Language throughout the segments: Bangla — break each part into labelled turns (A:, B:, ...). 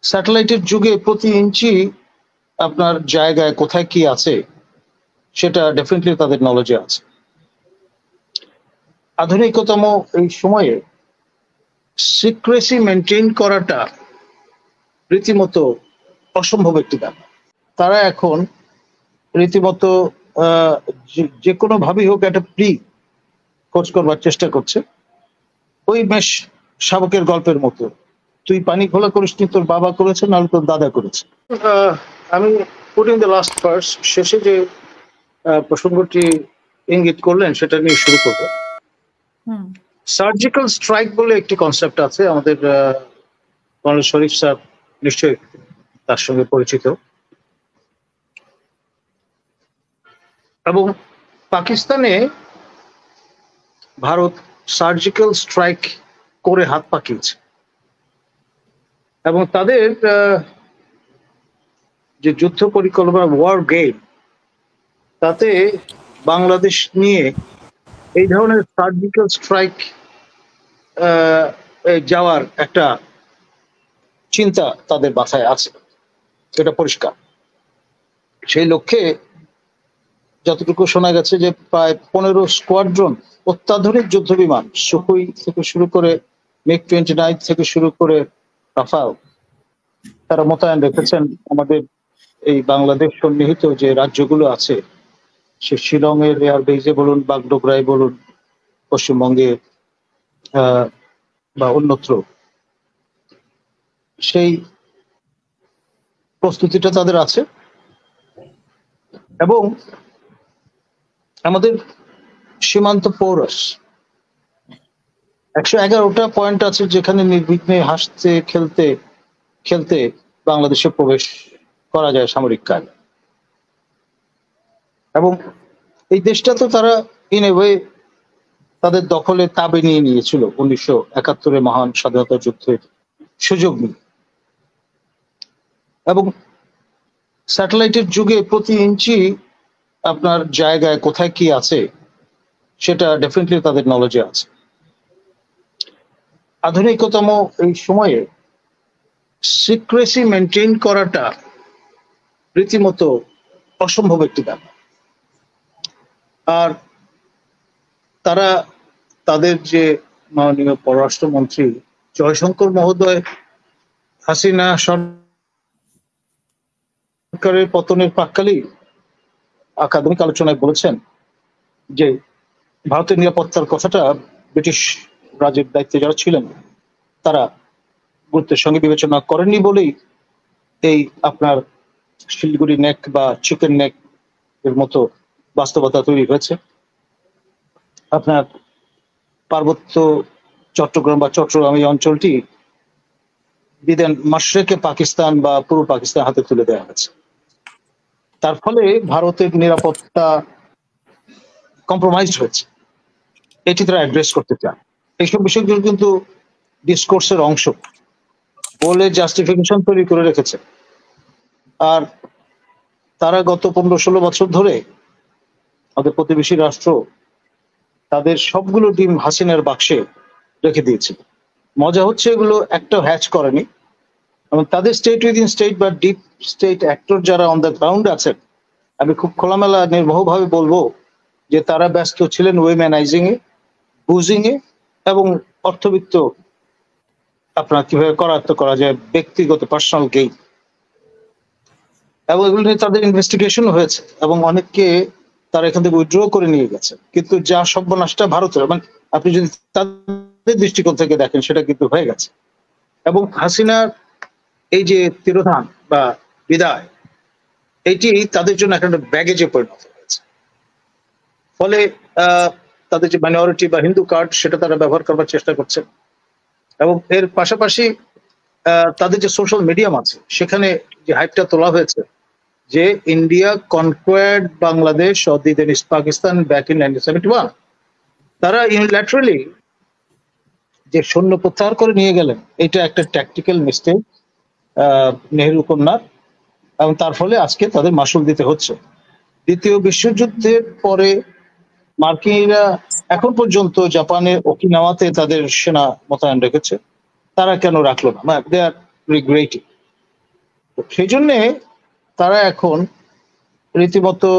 A: স্যাটেলাইটের যুগে প্রতি ইঞ্চি আপনার জায়গায় কোথায় কি আছে সেটা ডেফিনেটলি তাদের নলেজে আছে। আধুনিকতম এই সময়ে সিক্রেসি মেনটেন করাটা রীতিমতো অসম্ভব একটি ব্যাপার। তারা এখন রীতিমতো যে কোনো ভাবেই হোক একটা খোঁজ করবার চেষ্টা করছে। ওই বেশ শাবকের গল্পের মতো, তুই পানি ঘোলা করিসনি, তোর বাবা করেছে নাহলে তোর দাদা করেছে। আমি পুটিং দ্য লাস্ট ভার্স শেষে যে প্রসঙ্গটি ইঙ্গিত করলেন সেটা নিয়ে শুরু করব। সার্জিক্যাল স্ট্রাইক বলে একটি কনসেপ্ট আছে, আমাদের কর্নেল শরীফ স্যার নিশ্চয়ই তার সঙ্গে পরিচিত। এবং পাকিস্তানে ভারত সার্জিক্যাল স্ট্রাইক করে হাত পাকিয়েছে এবং তাদের যে যুদ্ধ পরিকল্পনা ওয়ার গেম, তাতে বাংলাদেশ নিয়ে এই ধরনের সার্জিক্যাল স্ট্রাইক যাওয়ার একটা চিন্তা তাদের মাথায় আছে, এটা পরিষ্কার। সেই লক্ষ্যে যতটুকু শোনা গেছে যে প্রায় 15 স্কোয়াড্রন অত্যাধুনিক যুদ্ধ বিমান, সুখোই থেকে শুরু করে MiG-29 থেকে শুরু করে রাফাল, তারা মোতায়েন রেখেছেন আমাদের এই বাংলাদেশ সন্নিহিত যে রাজ্যগুলো আছে, সে শিলংয়ের এয়ার বেজে বলুন, বাগডোগরায় বলুন, পশ্চিমবঙ্গে বা অন্যত্র, সেই প্রস্তুতিটা তাদের আছে। এবং আমাদের সীমান্ত পৌরস 111টা পয়েন্ট আছে যেখানে নির্বিঘ্নে হাসতে খেলতে খেলতে বাংলাদেশে প্রবেশ করা যায় সামরিক কাজ। এবং এই দেশটা তো তারা ইন এ ওয়ে তাদের দখলে তাবে নিয়ে নিয়েছিল 1971 মহান স্বাধীনতা যুদ্ধের সুযোগ নিয়ে। এবং স্যাটেলাইটের যুগে প্রতি ইঞ্চি আপনার জায়গায় কোথায় কি আছে সেটা ডেফিনেটলি তাদের নলেজে আছে। আধুনিকতম এই সময়ে সিক্রেসি মেনটেন করাটা রীতিমতো অসম্ভব একটি ব্যাপার। আর তারা তাদের যে মাননীয় পররাষ্ট্রমন্ত্রী জয়শঙ্কর মহোদয় হাসিনা সরকারের পতনের প্রাক্কালেই একাডেমিক আলোচনায় বলেছেন যে ভারতের নিরাপত্তার কথাটা ব্রিটিশ রাজের দায়িত্বে যারা ছিলেন তারা গুরুত্বের সঙ্গে বিবেচনা করেননি বলেই এই আপনার শিলিগুড়ি নেক বা চিকেন নেক এর মতো বাস্তবতা তৈরি হয়েছে। আপনার পার্বত্য চট্টগ্রাম বা চট্টগ্রাম এই অঞ্চলটি বিদেন মাশরেকে পাকিস্তান বা পূর্ব পাকিস্তান হাতে তুলে দেওয়া হয়েছে। তার ফলে ভারতের নিরাপত্তা কম্প্রোমাইজড হয়েছে, এটি তারা অ্যাড্রেস করতে চান। এইসব বিষয়গুলো কিন্তু ডিসকোর্সের অংশ বলে জাস্টিফিকেশন তৈরি করে রেখেছে। আর তারা গত 15-16 বছর ধরে আমাদের প্রতিবেশী রাষ্ট্র তাদের সবগুলো ডিম হাসিনার বাক্সে রেখে দিয়েছে। মজা হচ্ছে এগুলো একটা হ্যাচ করেনি এবং তাদের স্টেট উইদিন স্টেট বা ডিপ স্টেট অ্যাক্টর যারা অন দ্য গ্রাউন্ড আছেন, আমি খুব খোলামেলা নির্মোহভাবে বলবো যে তারা ব্যস্ত ছিলেন ওয়েম্যানাইজিং এ, বুজিং এ এবং অর্থবিত্ত আপনার কিভাবে করায়ত্ত করা যায়, ব্যক্তিগত পার্সোনাল গেইন। এবং এগুলো নিয়ে তাদের ইনভেস্টিগেশন হয়েছে এবং অনেককে তারা এখান থেকে উইথড্র করে নিয়ে গেছে। কিন্তু যা সর্বনাশটা ভারতের, মানে আপনি যদি তাদের দৃষ্টিকোণ থেকে দেখেন সেটা কিন্তু হয়ে গেছে। এবং হাসিনার এই যে তিরোধান বা বিদায়, এটি তাদের জন্য একটা ব্যাগেজে পরিণত হয়েছে। ফলে তাদের যে মাইনরিটি বা হিন্দু কার্ড সেটা তারা ব্যবহার করবার চেষ্টা করছে। এবং এর পাশাপাশি তাদের যে সোশ্যাল মিডিয়াম আছে সেখানে যে হাইপটা তোলা হয়েছে যে India conquered Bangladesh or the then East Pakistan back in 1971, তারা ইউনিল্যাটারালি যে সৈন্য প্রত্যাহার করে নিয়ে গেলেন, এটা একটা ট্যাকটিক্যাল মিস্টেক নেহেরু কন্যার, এবং তার ফলে আজকে তাদের মাসুল দিতে হচ্ছে। দ্বিতীয় বিশ্বযুদ্ধের পরে মার্কিনিরা এখন পর্যন্ত জাপানের ওকিনাওয়াতে তাদের সেনা মোতায়েন রেখেছে, তারা কেন রাখলো না? দে আর রিগ্রেটিং। তো সেই জন্যে তারা এখন রীতিমতো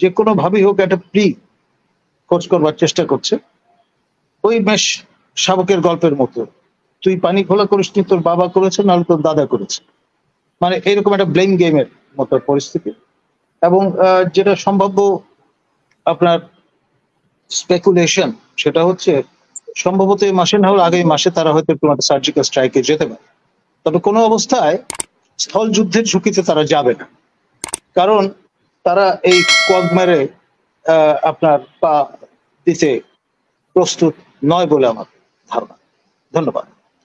A: যে কোনো ভাবেই হোক একটা খোঁজ করবার চেষ্টা করছে, ওই বেশ শাবকের গল্পের মতো, তুই পানি ঘোলা করিসনি, তোর বাবা করেছে নাহলে তোর দাদা করেছে, মানে এরকম একটা ব্লেম গেমের মতো পরিস্থিতি। এবং যেটা সম্ভাব্য আপনার স্পেকুলেশন, সেটা হচ্ছে সম্ভবত এই মাসে না হলে আগামী মাসে তারা হয়তো কোনো একটা সার্জিক্যাল স্ট্রাইকে যেতে পারে। তবে কোনো অবস্থায় স্থল যুদ্ধের ঝুঁকিতে তারা যাবে না, কারণ তারা এই কোয়াগমারে আপনার পা দিতে প্রস্তুত নয় বলে আমার ধারণা। ধন্যবাদ।